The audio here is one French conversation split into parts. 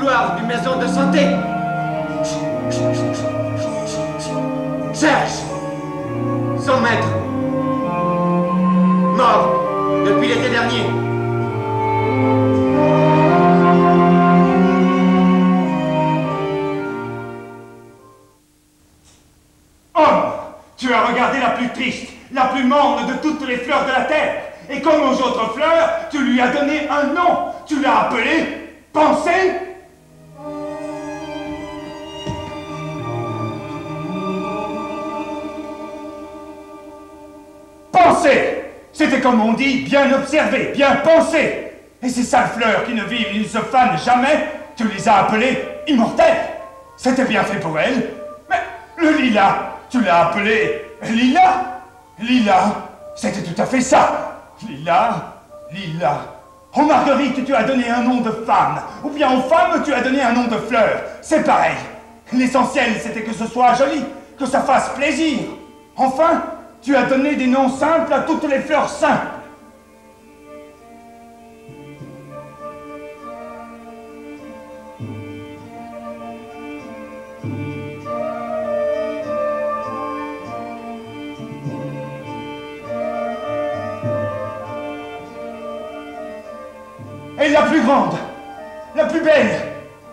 couloir d'une maison de santé. Serge, son maître, mort depuis l'été dernier. Homme, tu as regardé la plus triste, la plus morne de toutes les fleurs de la terre. Et comme aux autres fleurs, tu lui as donné un nom. Tu l'as appelé Pensée. Pensée. C'était comme on dit, bien observé, bien pensé. Et ces sales fleurs qui ne vivent ni ne se fanent jamais, tu les as appelées immortelles. C'était bien fait pour elles. Mais le lilas, tu l'as appelé lilas. Lilas, c'était tout à fait ça. Lilas, lilas. Oh Marguerite, tu as donné un nom de femme. Ou bien aux femmes, tu as donné un nom de fleur. C'est pareil. L'essentiel, c'était que ce soit joli, que ça fasse plaisir. Enfin, tu as donné des noms simples à toutes les fleurs simples. Et la plus grande, la plus belle,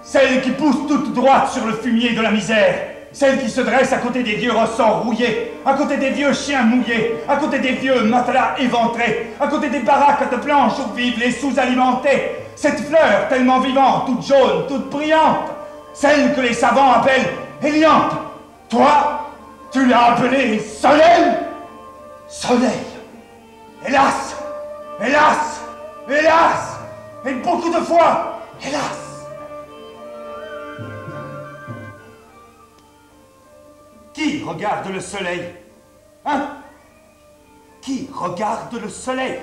celle qui pousse toute droite sur le fumier de la misère, celle qui se dresse à côté des vieux ressorts rouillés, à côté des vieux chiens mouillés, à côté des vieux matelas éventrés, à côté des baraques de planches où vivent les sous-alimentés, cette fleur tellement vivante, toute jaune, toute brillante, celle que les savants appellent Héliante. Toi, tu l'as appelée Soleil. Soleil. Hélas, hélas, hélas. Et beaucoup de fois, hélas. Qui regarde le soleil? Hein? Qui regarde le soleil?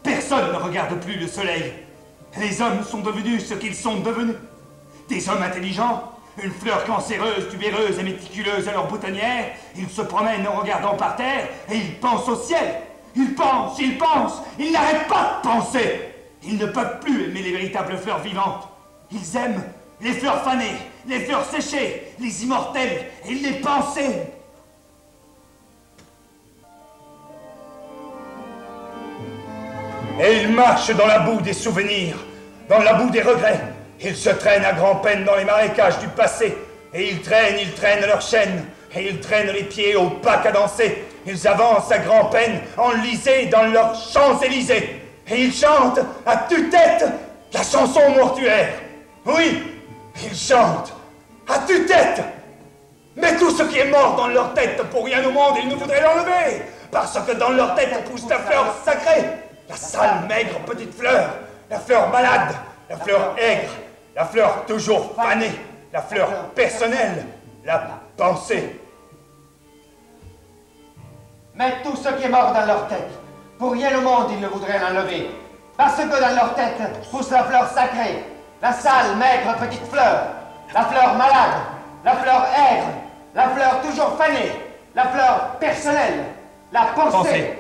Personne ne regarde plus le soleil. Les hommes sont devenus ce qu'ils sont devenus. Des hommes intelligents, une fleur cancéreuse, tubéreuse et méticuleuse à leur boutonnière, ils se promènent en regardant par terre et ils pensent au ciel. Ils pensent, ils n'arrêtent pas de penser. Ils ne peuvent plus aimer les véritables fleurs vivantes. Ils aiment les fleurs fanées, les fleurs séchées, les immortelles et les pensées. Et ils marchent dans la boue des souvenirs, dans la boue des regrets. Ils se traînent à grand-peine dans les marécages du passé. Et ils traînent leurs chaînes. Et ils traînent les pieds au pas cadencé. Ils avancent à grand-peine, enlisés dans leurs Champs-Élysées. Et ils chantent à tue-tête la chanson mortuaire. Oui, ils chantent à tue-tête. Mais tout ce qui est mort dans leur tête, pour rien au monde, ils ne voudraient l'enlever. Parce que dans leur tête pousse la fleur sacrée. La sale, maigre petite fleur. La fleur malade. La fleur aigre. La fleur toujours fanée. La fleur personnelle. La pensée. Mais tout ce qui est mort dans leur tête, pour rien au monde, ils ne voudraient l'enlever. Parce que dans leur tête pousse la fleur sacrée, la sale, maigre petite fleur, la fleur malade, la fleur aigre, la fleur toujours fanée, la fleur personnelle, la pensée.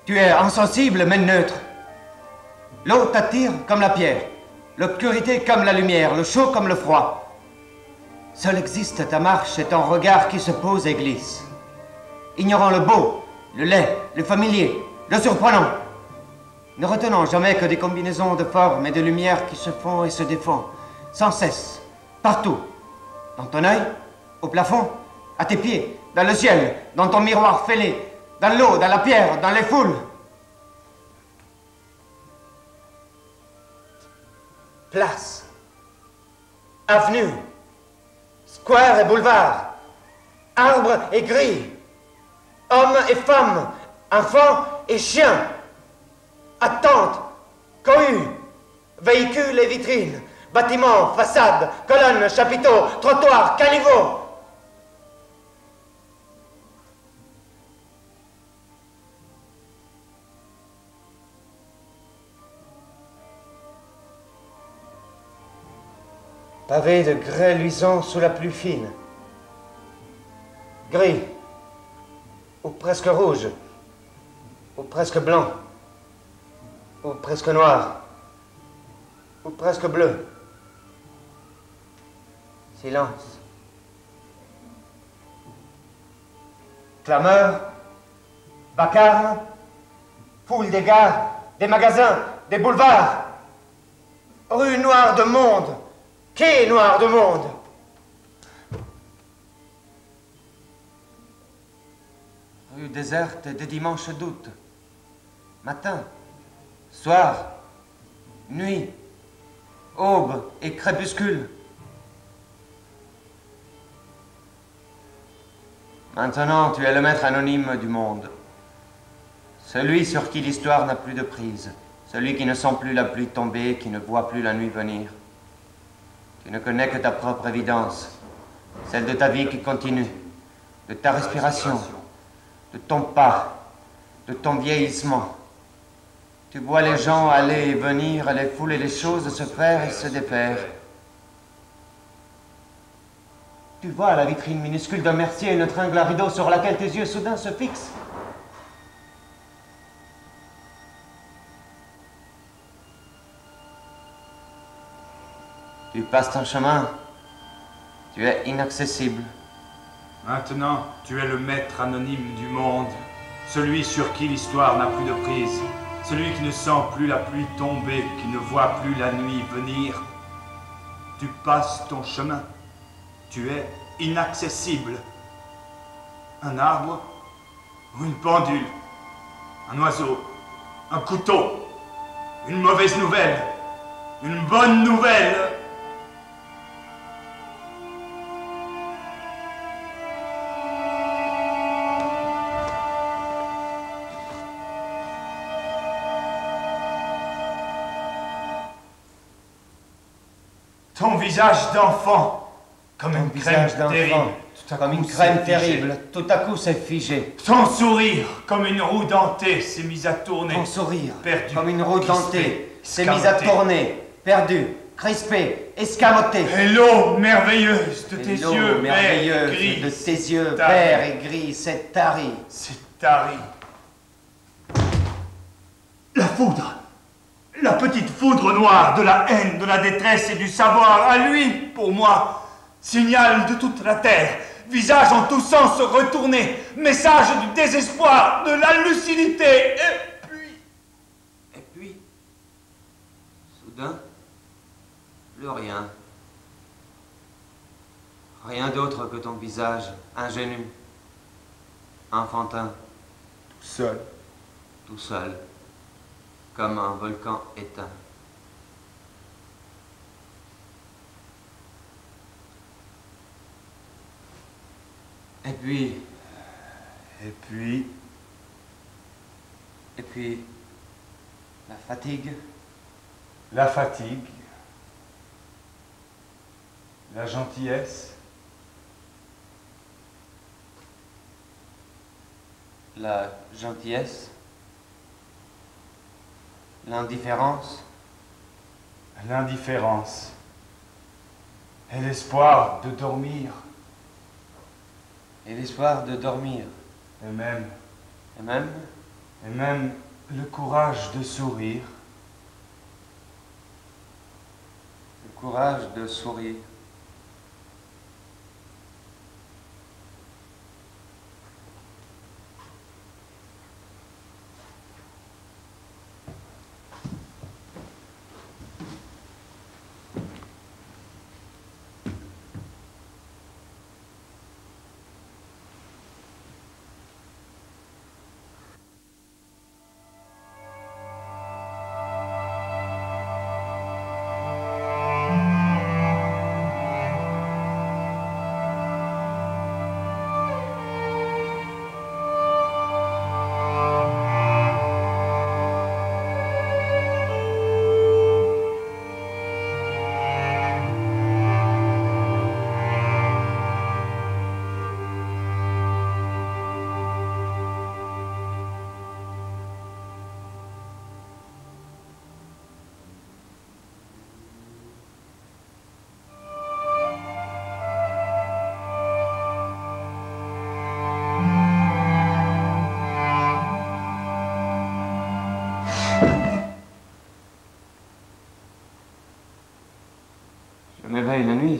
Tu es insensible mais neutre. L'eau t'attire comme la pierre, l'obscurité comme la lumière, le chaud comme le froid. Seul existe ta marche et ton regard qui se pose et glisse, ignorant le beau, le laid, le familier, le surprenant, ne retenant jamais que des combinaisons de formes et de lumières qui se font et se défont, sans cesse, partout, dans ton œil, au plafond, à tes pieds, dans le ciel, dans ton miroir fêlé, dans l'eau, dans la pierre, dans les foules. Place, avenue, square et boulevard, arbres et grilles, hommes et femmes, enfants et chiens, attentes, cohues, véhicules et vitrines, bâtiments, façades, colonnes, chapiteaux, trottoirs, caniveaux. Pavé de grès luisant sous la pluie fine. Gris, ou presque rouge, ou presque blanc, ou presque noir, ou presque bleu. Silence. Clameur, vacarme, foule des gares, des magasins, des boulevards. Rue noire de monde, quai noir de monde. Rue déserte des dimanches d'août. Matin, soir, nuit, aube et crépuscule. Maintenant, tu es le maître anonyme du monde. Celui sur qui l'histoire n'a plus de prise. Celui qui ne sent plus la pluie tomber, qui ne voit plus la nuit venir. Tu ne connais que ta propre évidence, celle de ta vie qui continue, de ta respiration, de ton pas, de ton vieillissement. Tu vois les gens aller et venir, les foules et les choses se faire et se défaire. Tu vois à la vitrine minuscule d'un mercier une tringle à rideau sur laquelle tes yeux soudain se fixent. Tu passes ton chemin. Tu es inaccessible. Maintenant, tu es le maître anonyme du monde, celui sur qui l'histoire n'a plus de prise, celui qui ne sent plus la pluie tomber, qui ne voit plus la nuit venir. Tu passes ton chemin. Tu es inaccessible. Un arbre ou une pendule, un oiseau, un couteau, une mauvaise nouvelle, une bonne nouvelle. Ton visage d'enfant, comme une crème terrible, comme une crème terrible, tout à coup c'est figé. Ton sourire, comme une roue dentée, s'est mise à tourner. Ton sourire, perdu, comme une roue crispé, dentée, s'est mise à escamoté. tourner, perdu, crispé, escamoté. Et l'eau merveilleuse de tes L'eau yeux verts et merveilleuse gris, de tes yeux tarie. verts et gris, c'est tari. C'est tari. La foudre. La petite foudre noire de la haine, de la détresse et du savoir, à lui, pour moi, signal de toute la terre, visage en tous sens retourné, message du désespoir, de la lucidité, Et puis, soudain, plus rien. Rien d'autre que ton visage, ingénu, enfantin, seul. tout seul, comme un volcan éteint. Et puis, la fatigue, La fatigue, la gentillesse, la gentillesse, l'indifférence, l'indifférence et l'espoir de dormir, et l'espoir de dormir, et même et même le courage de sourire. le courage de sourire.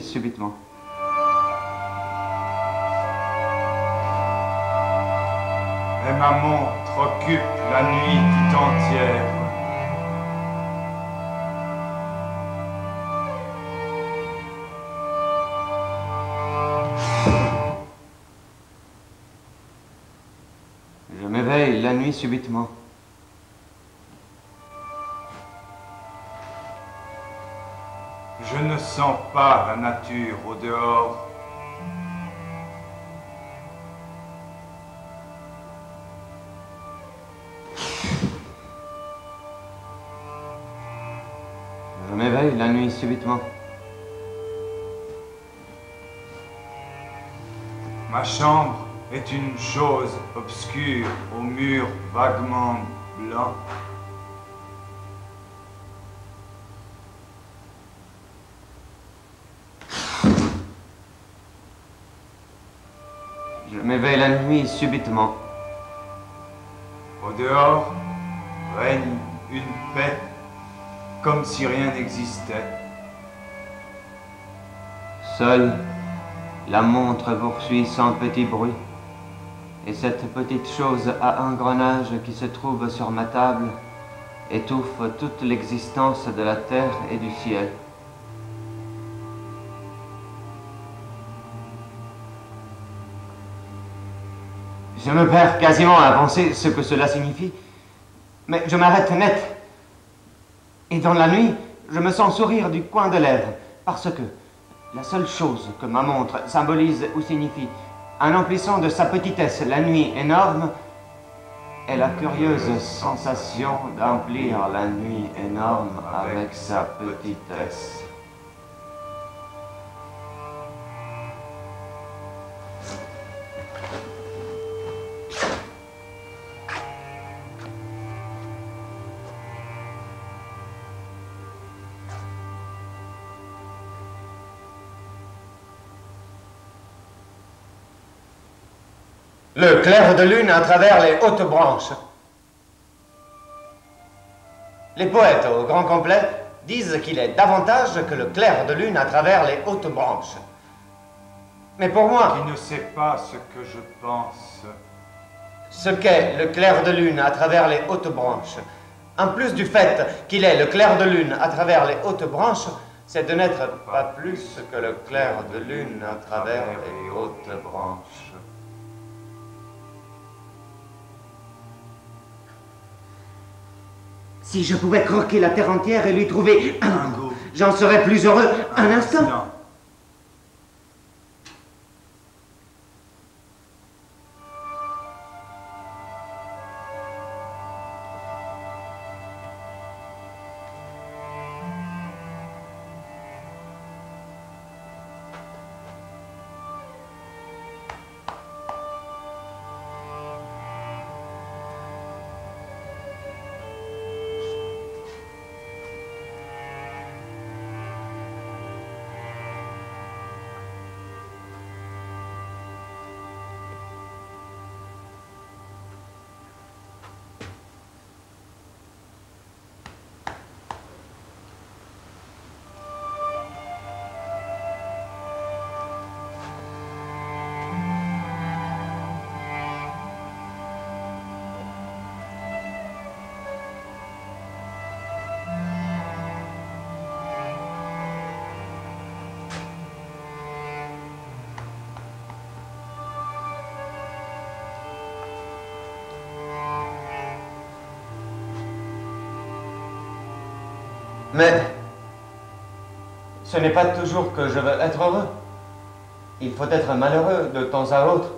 subitement. Et ma montre occupe la nuit tout entière. Je m'éveille la nuit subitement. Je ne sens pas la nature au dehors. Je m'éveille la nuit subitement. Ma chambre est une chose obscure aux murs vaguement blancs. Je m'éveille la nuit subitement. Au dehors règne une paix comme si rien n'existait. Seule, la montre poursuit sans petit bruit. Et cette petite chose à engrenage qui se trouve sur ma table étouffe toute l'existence de la terre et du ciel. Je me perds quasiment à penser ce que cela signifie, mais je m'arrête net. Et dans la nuit, je me sens sourire du coin de lèvres, parce que la seule chose que ma montre symbolise ou signifie, en emplissant de sa petitesse la nuit énorme, est la curieuse sensation d'emplir la nuit énorme avec sa petitesse. Le clair de lune à travers les hautes branches. Les poètes au grand complet disent qu'il est davantage que le clair de lune à travers les hautes branches. Mais pour moi... Qui ne sait pas ce que je pense. Ce qu'est le clair de lune à travers les hautes branches, en plus du fait qu'il est le clair de lune à travers les hautes branches, c'est de n'être pas plus que le clair de lune à travers les hautes branches. Si je pouvais croquer la terre entière et lui trouver un goût, j'en serais plus heureux un instant. Mais ce n'est pas toujours que je veux être heureux. Il faut être malheureux de temps à autre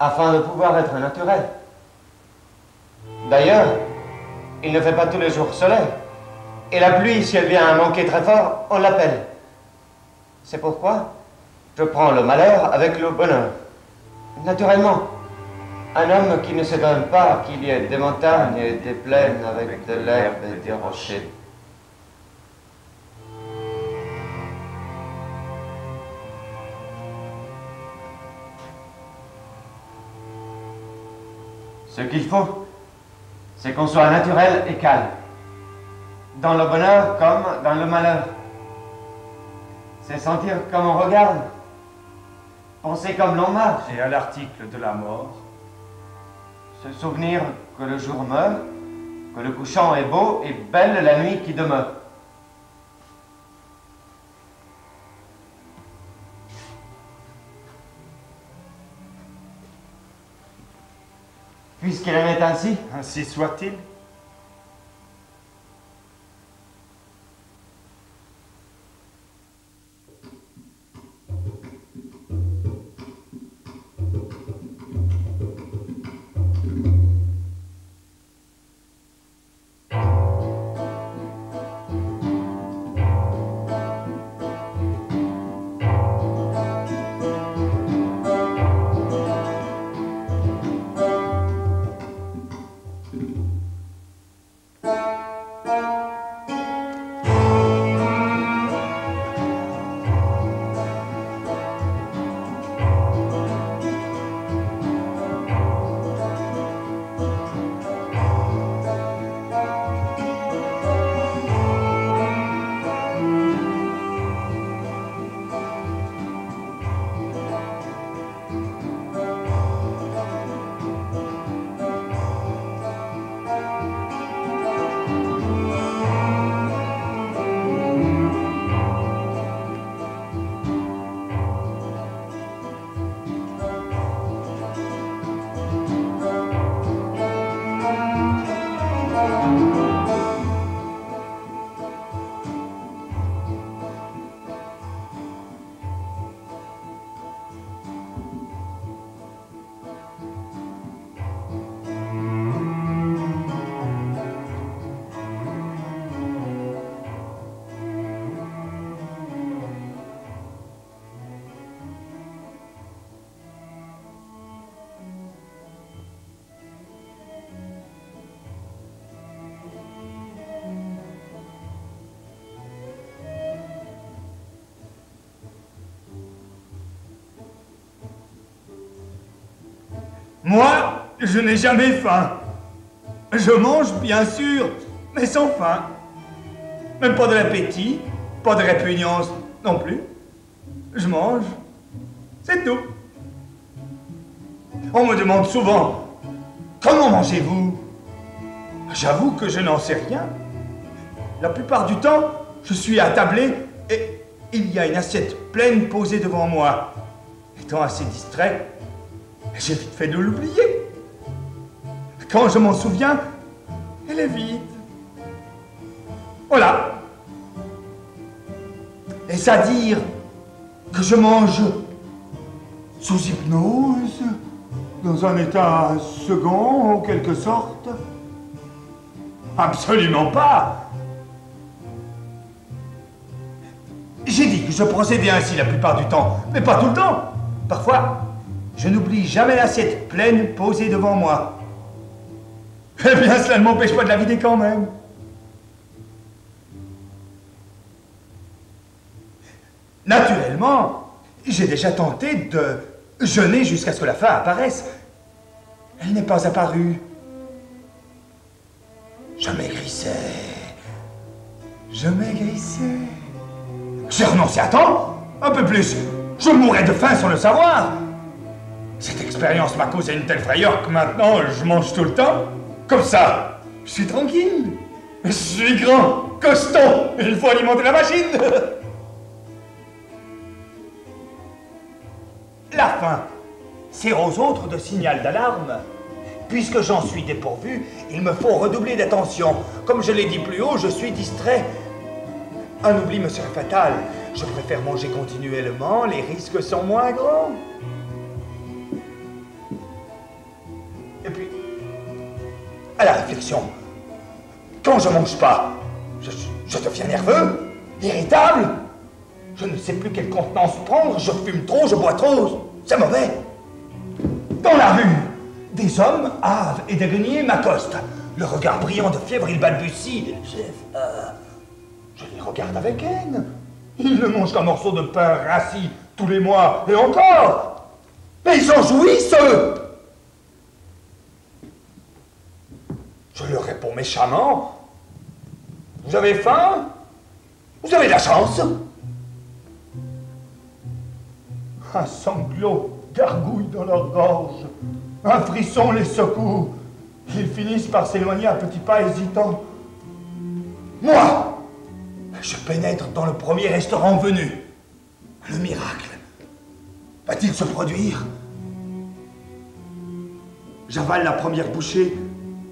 afin de pouvoir être naturel. D'ailleurs, il ne fait pas tous les jours soleil. Et la pluie, si elle vient à manquer très fort, on l'appelle. C'est pourquoi je prends le malheur avec le bonheur. Naturellement, un homme qui ne s'étonne pas qu'il y ait des montagnes et des plaines avec de l'herbe et des rochers. Ce qu'il faut, c'est qu'on soit naturel et calme, dans le bonheur comme dans le malheur. C'est sentir comme on regarde, penser comme l'on marche. Et à l'article de la mort, Se souvenir que le jour meurt, que le couchant est beau et belle la nuit qui demeure. Puisqu'il en est ainsi, ainsi soit-il. Moi, je n'ai jamais faim. Je mange, bien sûr, mais sans faim. Même pas de l'appétit, pas de répugnance non plus. Je mange, c'est tout. On me demande souvent, comment mangez-vous? J'avoue que je n'en sais rien. La plupart du temps, je suis attablé et il y a une assiette pleine posée devant moi. Étant assez distrait, j'ai vite fait de l'oublier. Quand je m'en souviens, elle est vide. Voilà. Est-ce à dire que je mange sous hypnose, dans un état second en quelque sorte? Absolument pas. J'ai dit que je procédais ainsi la plupart du temps, mais pas tout le temps. Parfois, je n'oublie jamais l'assiette pleine posée devant moi. Eh bien, cela ne m'empêche pas de la vider quand même. Naturellement, j'ai déjà tenté de jeûner jusqu'à ce que la faim apparaisse. Elle n'est pas apparue. Je maigrissais. Je maigrissais. J'ai renoncé à temps, un peu plus. Je mourrais de faim sans le savoir. Cette expérience m'a causé une telle frayeur que maintenant je mange tout le temps. Comme ça, je suis tranquille. Je suis grand, costaud, il faut alimenter la machine. La faim sert aux autres de signal d'alarme. Puisque j'en suis dépourvu, il me faut redoubler d'attention. Comme je l'ai dit plus haut, je suis distrait. Un oubli me serait fatal. Je préfère manger continuellement, les risques sont moins grands. Et puis, à la réflexion, quand je mange pas, je deviens nerveux, irritable. Je ne sais plus quelle contenance prendre, je fume trop, je bois trop. C'est mauvais. Dans la rue, des hommes havent et des guenilles m'accostent. Le regard brillant de fièvre, ils balbutient. Je les regarde avec haine. Ils ne mangent qu'un morceau de pain rassis tous les mois, et encore. Mais ils en jouissent, eux. Je leur réponds méchamment. Vous avez faim? Vous avez de la chance. Un sanglot gargouille dans leur gorge. Un frisson les secoue. Ils finissent par s'éloigner à petits pas hésitants. Moi, je pénètre dans le premier restaurant venu. Le miracle va-t-il se produire? J'avale la première bouchée,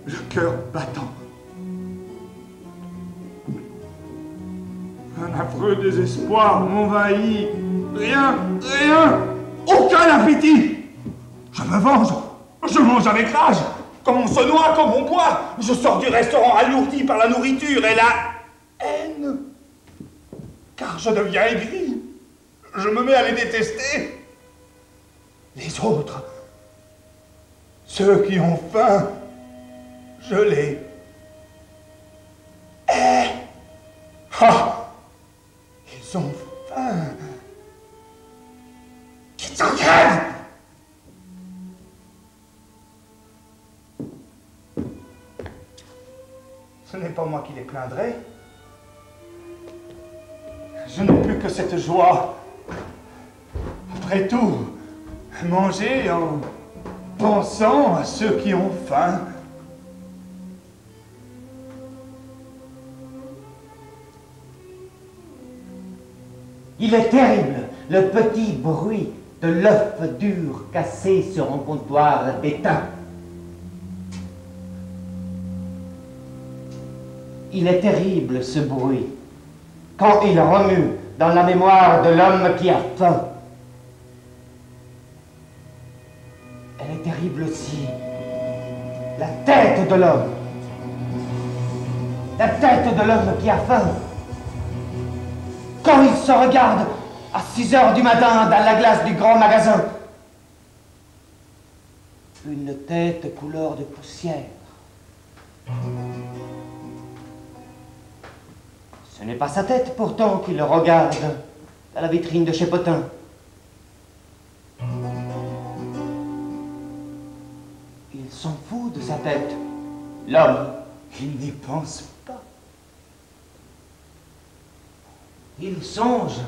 le cœur battant. Un affreux désespoir m'envahit. Rien, aucun appétit. Je me venge, je mange avec rage. Comme on se noie, comme on boit. Je sors du restaurant alourdi par la nourriture et la haine. Car je deviens aigri. Je me mets à les détester. Les autres, ceux qui ont faim, je les hais. Ah, ils ont faim. Qu'ils s'en crèvent. Ce n'est pas moi qui les plaindrai. Je n'ai plus que cette joie. Après tout, manger en pensant à ceux qui ont faim. Il est terrible, le petit bruit de l'œuf dur cassé sur un comptoir d'étain. Il est terrible ce bruit, quand il remue dans la mémoire de l'homme qui a faim. Elle est terrible aussi, la tête de l'homme. La tête de l'homme qui a faim. Quand il se regarde à 6 heures du matin dans la glace du grand magasin. Une tête couleur de poussière. Ce n'est pas sa tête pourtant qu'il regarde à la vitrine de chez Potin. Il s'en fout de sa tête. L'homme, Il n'y pense pas. il songe.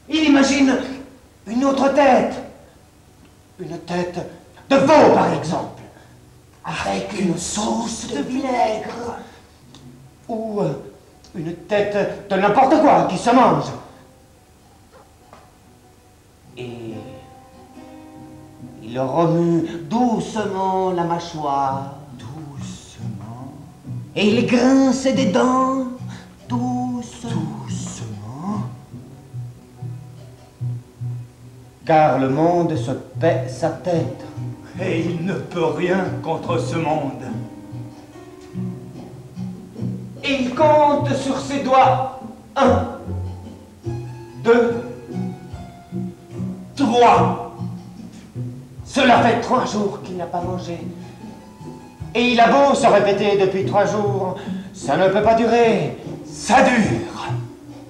Il imagine une autre tête. Une tête de veau, par exemple. Avec une sauce de vinaigre. Ou une tête de n'importe quoi qui se mange. Et il remue doucement la mâchoire. Doucement. Et il grince des dents. Doucement. Car le monde se paie sa tête. Et il ne peut rien contre ce monde. Et il compte sur ses doigts. 1, 2, 3. Cela fait 3 jours qu'il n'a pas mangé. Et il a beau se répéter depuis 3 jours, ça ne peut pas durer. Ça dure.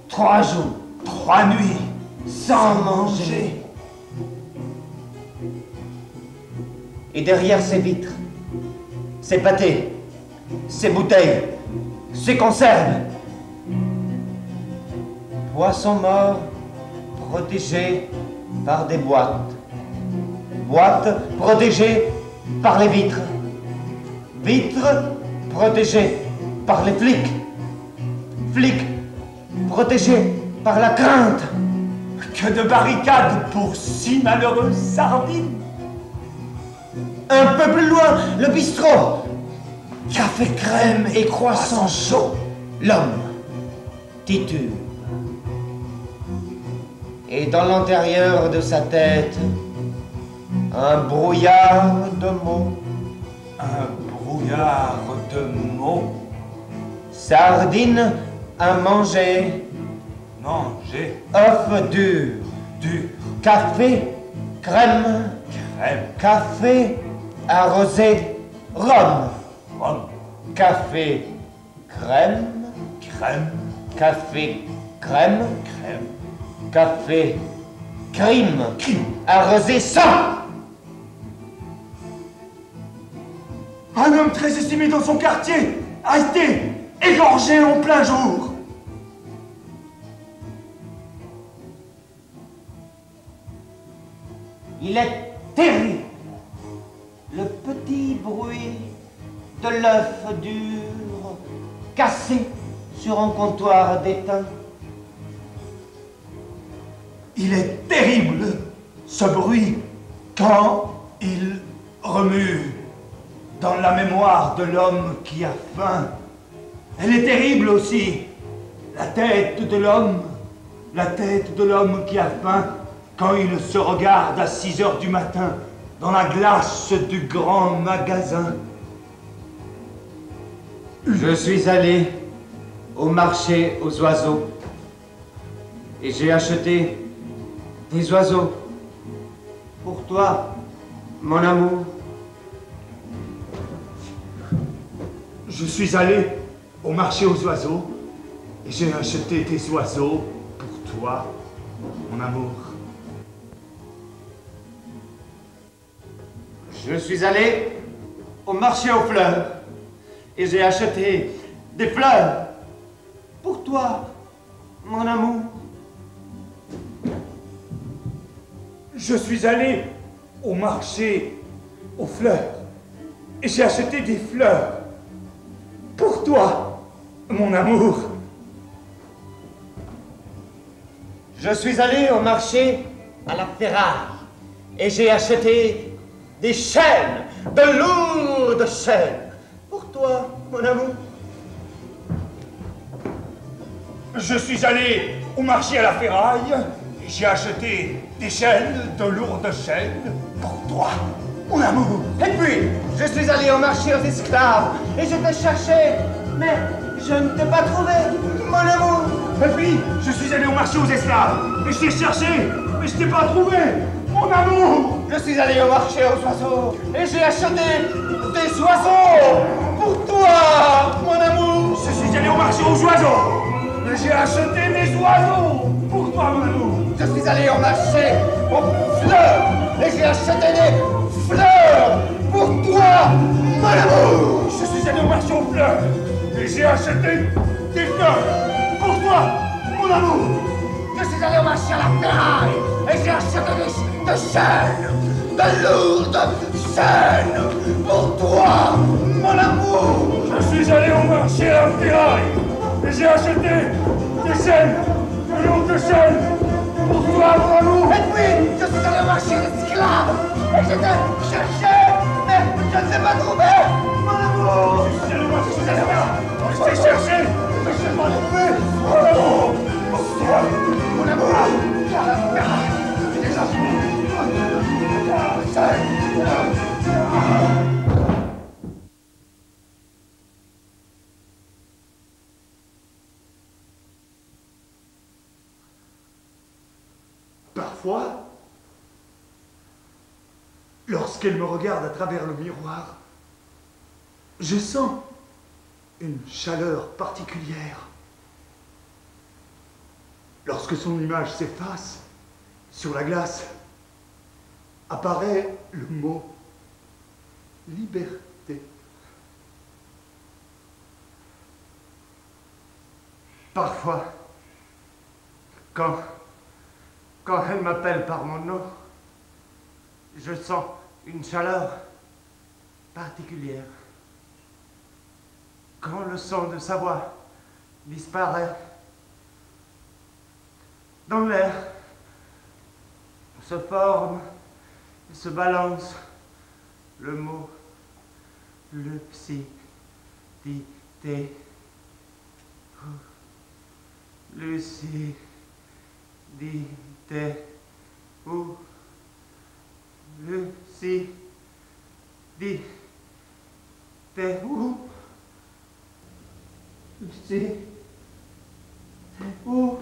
3 jours, 3 nuits. sans manger. Et derrière ces vitres, ces pâtés, ces bouteilles, ces conserves, poissons morts protégés par des boîtes, boîtes protégées par les vitres, vitres protégées par les flics, flics protégés par la crainte. Que de barricades pour si malheureuses sardines. Un peu plus loin, le bistrot. Café crème et croissant chaud. L'homme titube. Et dans l'intérieur de sa tête, un brouillard de mots. Un brouillard de mots. Sardines à manger. Manger. œufs durs. Dur. Café, crème. Crème. Café arrosé, rhum. Rhum. Café, crème. Crème. Café, crème. Crème. Café, crime. Crime. Arrosé sang. Un homme très estimé dans son quartier a été égorgé en plein jour. Il est terrible. Le petit bruit de l'œuf dur cassé sur un comptoir d'étain. Il est terrible, ce bruit, quand il remue dans la mémoire de l'homme qui a faim. Elle est terrible aussi, la tête de l'homme qui a faim, quand il se regarde à 6 heures du matin dans la glace du grand magasin. Je suis allé au marché aux oiseaux et j'ai acheté des oiseaux pour toi, mon amour. Je suis allé au marché aux oiseaux et j'ai acheté des oiseaux pour toi, mon amour. Je suis allé au marché aux fleurs et j'ai acheté des fleurs pour toi, mon amour. Je suis allé au marché aux fleurs et j'ai acheté des fleurs pour toi, mon amour. Je suis allé au marché à la ferraille et j'ai acheté des chaînes, de lourdes chaînes pour toi, mon amour. Je suis allé au marché à la ferraille et j'ai acheté des chaînes, de lourdes chaînes pour toi, mon amour. Et puis, je suis allé au marché aux esclaves et je t'ai cherché, mais je ne t'ai pas trouvé, mon amour. Et puis, je suis allé au marché aux esclaves et je t'ai cherché, mais je t'ai pas trouvé, mon amour. Je suis allé au marché aux oiseaux et j'ai acheté des oiseaux pour toi, mon amour. Je suis allé au marché aux oiseaux et j'ai acheté des oiseaux pour toi, mon amour. Je suis allé au marché aux fleurs et j'ai acheté des fleurs pour toi, mon amour. Je suis allé au marché aux fleurs et j'ai acheté des fleurs pour toi, mon amour. Je suis allé au marché à la ferraille et j'ai acheté des chaînes, de lourdes chaînes pour toi, mon amour. Je suis allé au marché à la ferraille et j'ai acheté des chaînes, de lourdes chaînes pour toi, mon amour. Et puis, je suis allé au marché d'esclaves et je t'ai cherché, mais je ne t'ai pas trouvé, mon amour. Je suis allé au marché aux esclaves et je t'ai cherché, mais je t'ai pas trouvé, mon amour. Pour toi, Mon amour, à la ferraille, et des Parfois, lorsqu'elle me regarde à travers le miroir, je sens une chaleur particulière. Lorsque son image s'efface sur la glace, apparaît le mot liberté. Parfois, quand elle m'appelle par mon nom, je sens une chaleur particulière. Quand le son de sa voix disparaît, dans l'air se forme et se balance le mot lucidité. Lucidité. Ou lucidité. Ou lucidité. Ou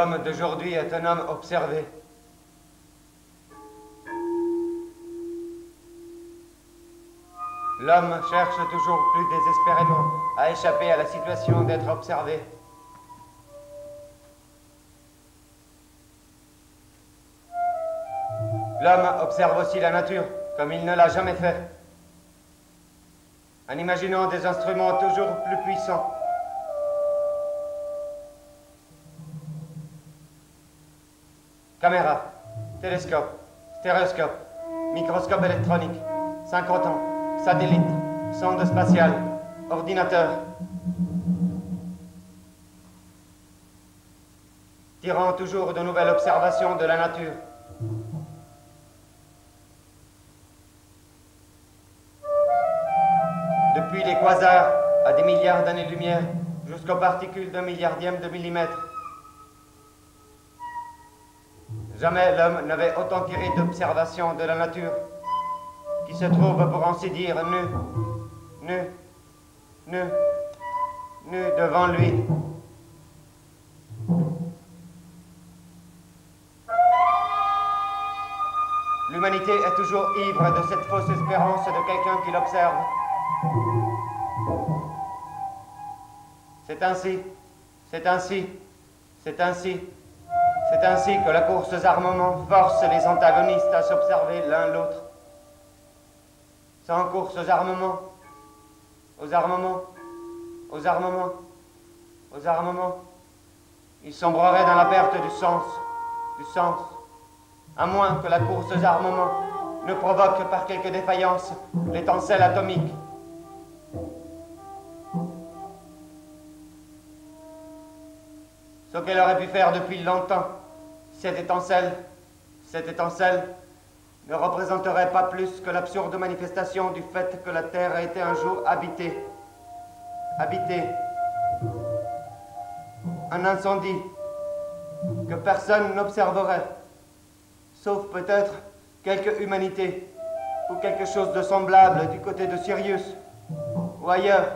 L'homme d'aujourd'hui est un homme observé. L'homme cherche toujours plus désespérément à échapper à la situation d'être observé. L'homme observe aussi la nature, comme il ne l'a jamais fait, en imaginant des instruments toujours plus puissants. Caméra, télescope, stéréoscope, microscope électronique, synchrotron, satellite, sonde spatiale, ordinateur. Tirant toujours de nouvelles observations de la nature. Depuis les quasars à des milliards d'années-lumière jusqu'aux particules d'un milliardième de millimètre. Jamais l'homme n'avait autant tiré d'observations de la nature, qui se trouve, pour ainsi dire, nu devant lui. L'humanité est toujours ivre de cette fausse espérance de quelqu'un qui l'observe. C'est ainsi que la course aux armements force les antagonistes à s'observer l'un l'autre. Sans course aux armements, ils sombreraient dans la perte du sens, à moins que la course aux armements ne provoque par quelque défaillance l'étincelle atomique. Ce qu'elle aurait pu faire depuis longtemps, cette étincelle ne représenterait pas plus que l'absurde manifestation du fait que la Terre a été un jour habitée. Un incendie que personne n'observerait, sauf peut-être quelque humanité ou quelque chose de semblable du côté de Sirius, ou ailleurs.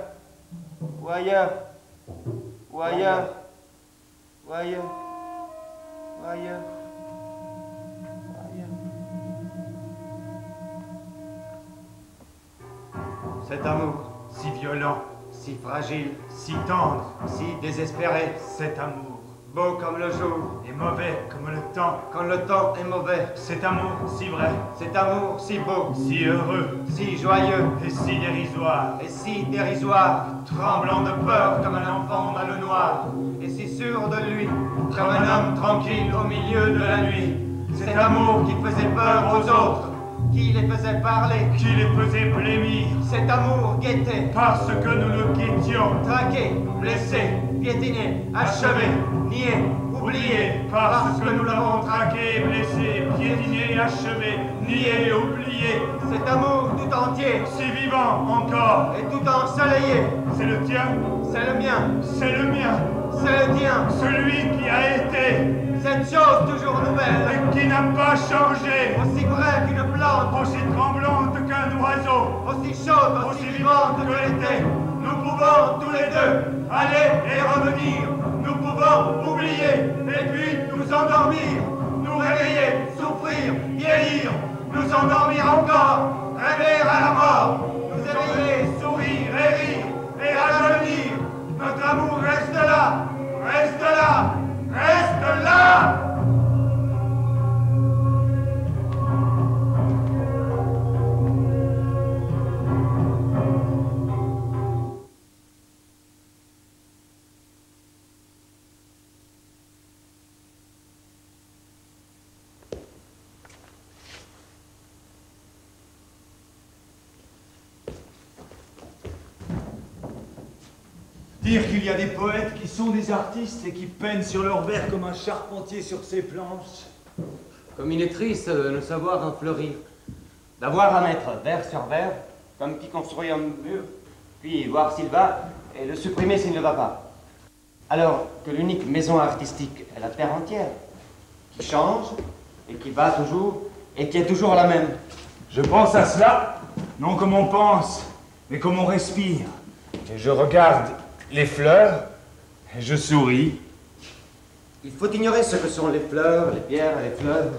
Cet amour, si violent, Si fragile, si tendre, si désespéré, cet amour, beau comme le jour, et mauvais comme le temps, quand le temps est mauvais, cet amour si vrai, cet amour si beau, si heureux, si joyeux, et si dérisoire, et si dérisoire, tremblant de peur comme un enfant dans le noir, et si sûr de lui, comme un homme tranquille au milieu de la nuit, cet amour qui faisait peur aux autres, qui les faisait parler, qui les faisait blêmir, cet amour guettait, parce que nous le guettions, traqué, blessé, piétiné, achevé, nié, oublié, parce que nous l'avons traqué, blessé, piétiné, achevé, nié et oublié. Cet amour tout entier, Si vivant encore, et tout ensoleillé, c'est le tien, c'est le mien, c'est le mien, c'est le tien, celui qui a été cette chose toujours nouvelle, et qui n'a pas changé, aussi vraie qu'une plante, aussi tremblante qu'un oiseau, aussi chaude, aussi vivante que l'été. Nous pouvons tous les deux aller et revenir. Nous pouvons oublier et puis nous endormir, nous réveiller, souffrir, vieillir, nous endormir encore, rêver à la mort, nous éveiller, sourire et rire et rajeunir. Notre amour reste là, reste là, reste là. Dire qu'il y a des poètes qui sont des artistes et qui peignent sur leur verre comme un charpentier sur ses planches. Comme il est triste de ne savoir en fleurir, d'avoir à mettre vers sur vers, comme qui construit un mur, puis voir s'il va et le supprimer s'il ne va pas. Alors que l'unique maison artistique est la terre entière, qui change et qui va toujours et qui est toujours la même. Je pense à cela, non comme on pense, mais comme on respire. Et je regarde les fleurs, et je souris. Il faut ignorer ce que sont les fleurs, les pierres et les fleuves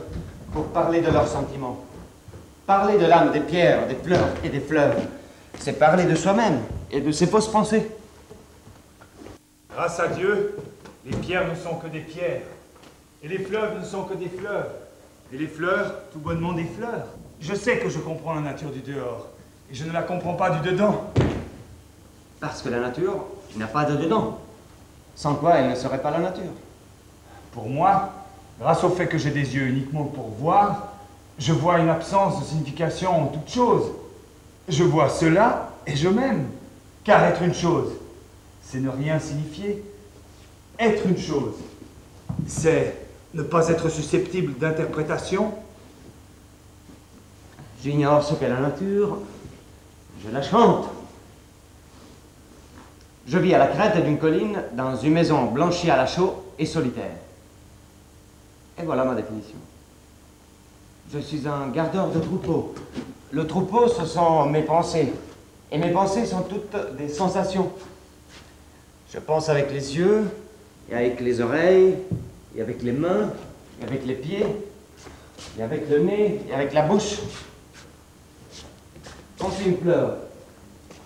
pour parler de leurs sentiments. Parler de l'âme des pierres, des fleurs et des fleuves, c'est parler de soi-même et de ses fausses pensées. Grâce à Dieu, les pierres ne sont que des pierres, et les fleuves ne sont que des fleuves, et les fleurs, tout bonnement des fleurs. Je sais que je comprends la nature du dehors, et je ne la comprends pas du dedans. Parce que la nature n'a pas de dedans, sans quoi elle ne serait pas la nature. Pour moi, grâce au fait que j'ai des yeux uniquement pour voir, je vois une absence de signification en toute chose. Je vois cela et je m'aime. Car être une chose, c'est ne rien signifier. Être une chose, c'est ne pas être susceptible d'interprétation. J'ignore ce qu'est la nature, je la chante. Je vis à la crête d'une colline, dans une maison blanchie à la chaux et solitaire. Et voilà ma définition. Je suis un gardeur de troupeau. Le troupeau, ce sont mes pensées. Et mes pensées sont toutes des sensations. Je pense avec les yeux, et avec les oreilles, et avec les mains, et avec les pieds, et avec le nez, et avec la bouche. Penser une fleur,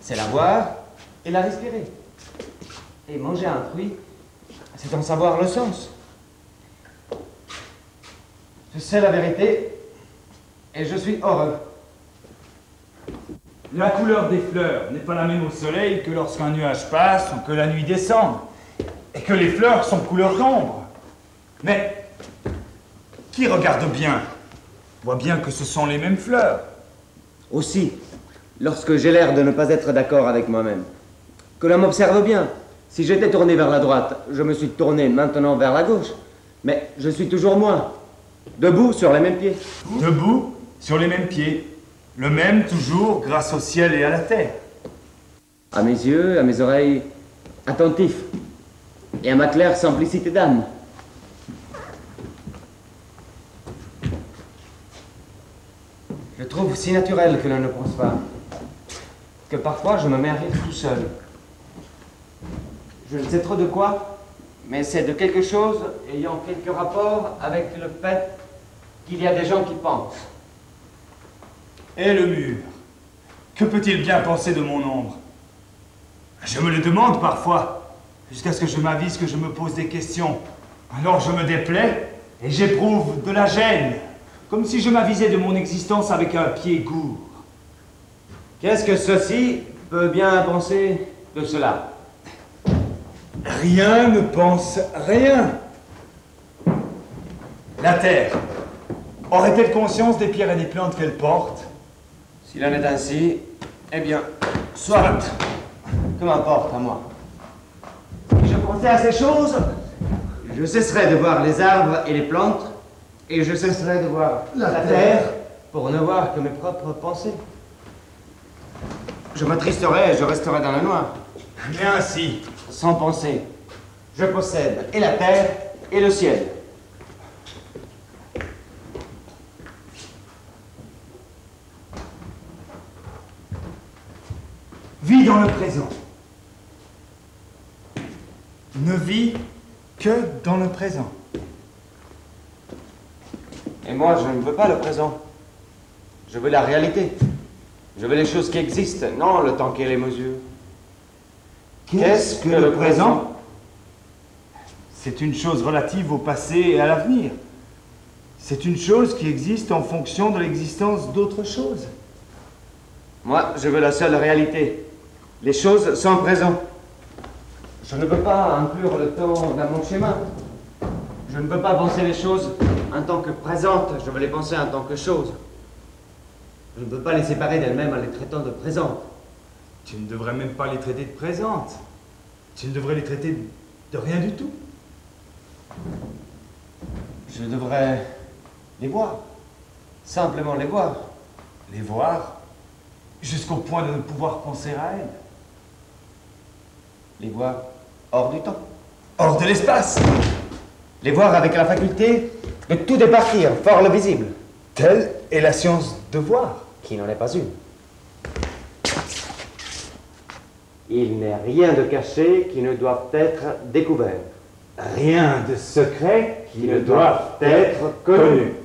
c'est la voir et la respirer. Et manger un fruit, c'est en savoir le sens. Je sais la vérité et je suis heureux. La couleur des fleurs n'est pas la même au soleil que lorsqu'un nuage passe ou que la nuit descend, et que les fleurs sont couleur d'ombre. Mais qui regarde bien voit bien que ce sont les mêmes fleurs. Aussi, lorsque j'ai l'air de ne pas être d'accord avec moi-même, que l'on m'observe bien. Si j'étais tourné vers la droite, je me suis tourné maintenant vers la gauche, mais je suis toujours moi, debout sur les mêmes pieds. Debout sur les mêmes pieds, le même toujours grâce au ciel et à la terre. À mes yeux, à mes oreilles, attentifs, et à ma claire simplicité d'âme. Je trouve si naturel que l'on ne pense pas, que parfois je me mets à rire tout seul. Je ne sais trop de quoi, mais c'est de quelque chose ayant quelque rapport avec le fait qu'il y a des gens qui pensent. Et le mur, que peut-il bien penser de mon ombre? Je me le demande parfois, jusqu'à ce que je m'avise que je me pose des questions. Alors je me déplais et j'éprouve de la gêne, comme si je m'avisais de mon existence avec un pied gourd. Qu'est-ce que ceci peut bien penser de cela? Rien ne pense rien. La terre aurait-elle conscience des pierres et des plantes qu'elle porte? S'il en est ainsi, eh bien, soit. Que m'importe à moi. Si je pensais à ces choses, je cesserais de voir les arbres et les plantes, et je cesserais de voir la terre pour ne voir que mes propres pensées. Je m'attristerais et je resterais dans le noir. Mais ainsi, Sans penser, je possède et la terre et le ciel. vis dans le présent. Ne vis que dans le présent. Et moi, je ne veux pas le présent. Je veux la réalité. Je veux les choses qui existent, non le temps qu'elle les mesure. Qu'est-ce que le présent? C'est une chose relative au passé et à l'avenir. C'est une chose qui existe en fonction de l'existence d'autres choses. Moi, je veux la seule réalité. Les choses sont présentes. Je ne peux pas inclure le temps dans mon schéma. Je ne peux pas penser les choses en tant que présentes, je veux les penser en tant que choses. Je ne peux pas les séparer d'elles-mêmes en les traitant de présentes. Tu ne devrais même pas les traiter de présentes. Tu ne devrais les traiter de rien du tout. Je devrais les voir. Simplement les voir. Les voir jusqu'au point de ne pouvoir penser à elles. Les voir hors du temps. Hors de l'espace. Les voir avec la faculté de tout départir, fort le visible. Telle est la science de voir. Qui n'en est pas une. Il n'est rien de caché qui ne doive être découvert. Rien de secret qui ne doive être connu.